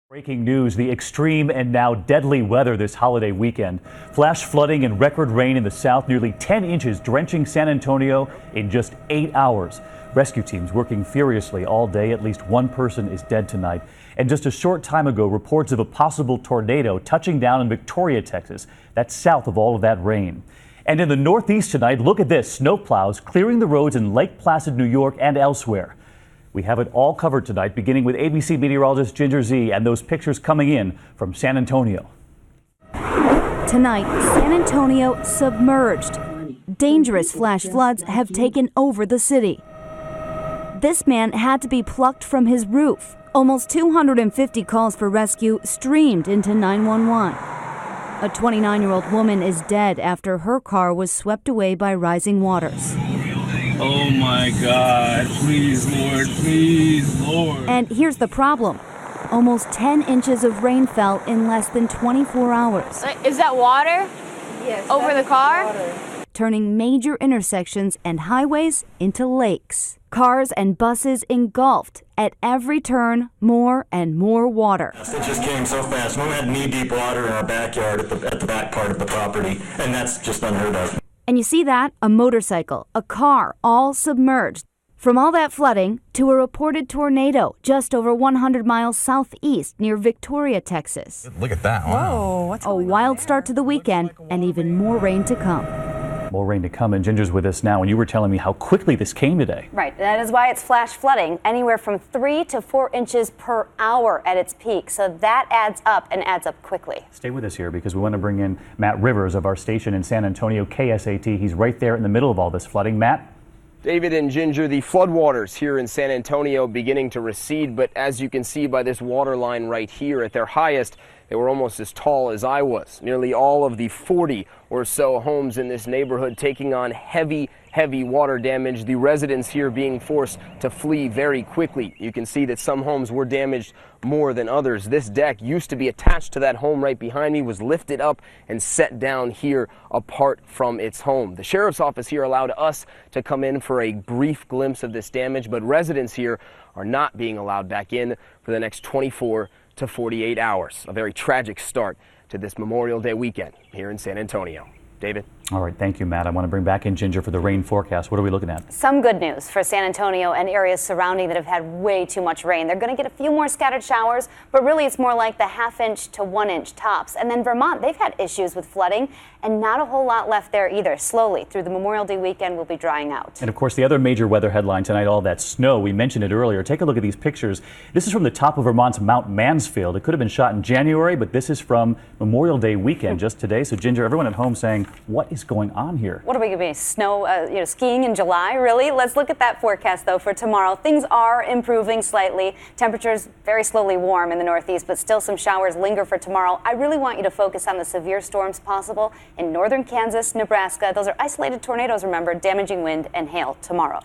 Breaking news, the extreme and now deadly weather this holiday weekend. Flash flooding and record rain in the south, nearly 10 inches drenching San Antonio in just 8 hours. Rescue teams working furiously all day. At least one person is dead tonight. And just a short time ago, reports of a possible tornado touching down in Victoria, Texas. That's south of all of that rain. And in the northeast tonight, look at this. Snowplows clearing the roads in Lake Placid, New York and elsewhere. We have it all covered tonight, beginning with ABC meteorologist Ginger Z and those pictures coming in from San Antonio. Tonight, San Antonio submerged. Dangerous flash floods have taken over the city. This man had to be plucked from his roof. Almost 250 calls for rescue streamed into 911. A 29-year-old woman is dead after her car was swept away by rising waters. Oh my God, please, Lord. And here's the problem. Almost 10 inches of rain fell in less than 24 hours. Is that water? Yes. Over the car? Water. Turning major intersections and highways into lakes. Cars and buses engulfed. At every turn, more and more water. It just came so fast. We had knee-deep water in our backyard at the back part of the property, and that's just unheard of. And you see that? A motorcycle, a car, all submerged. From all that flooding to a reported tornado just over 100 miles southeast near Victoria, Texas. Look at that. Wow. Whoa, what's A going on wild there? start to the weekend and even more rain to come. More rain to come, and Ginger's with us now, and you were telling me how quickly this came today. Right, that is why it's flash flooding, anywhere from 3 to 4 inches per hour at its peak. So that adds up and adds up quickly. Stay with us here because we want to bring in Matt Rivers of our station in San Antonio, KSAT. He's right there in the middle of all this flooding. Matt? David and Ginger, the floodwaters here in San Antonio beginning to recede, but as you can see by this water line right here, at their highest, they were almost as tall as I was. Nearly all of the 40 or so homes in this neighborhood taking on heavy water damage. The residents here being forced to flee very quickly. You can see that some homes were damaged more than others. This deck used to be attached to that home right behind me, was lifted up and set down here apart from its home. The sheriff's office here allowed us to come in for a brief glimpse of this damage, but residents here are not being allowed back in for the next 24 to 48 hours. A very tragic start to this Memorial Day weekend here in San Antonio. David? All right, thank you, Matt. I want to bring back in Ginger for the rain forecast. What are we looking at? Some good news for San Antonio and areas surrounding that have had way too much rain. They're going to get a few more scattered showers, but really it's more like the ½ to 1 inch tops. And then Vermont, they've had issues with flooding and not a whole lot left there either. Slowly through the Memorial Day weekend will be drying out. And of course, the other major weather headline tonight, all that snow. We mentioned it earlier. Take a look at these pictures. This is from the top of Vermont's Mount Mansfield. It could have been shot in January, but this is from Memorial Day weekend just today. So Ginger, everyone at home saying, what is going on here? What are we going to be? Snow, skiing in July? Really? Let's look at that forecast, though, for tomorrow. Things are improving slightly. Temperatures very slowly warm in the northeast, but still some showers linger for tomorrow. I really want you to focus on the severe storms possible in northern Kansas, Nebraska. Those are isolated tornadoes, remember, damaging wind and hail tomorrow.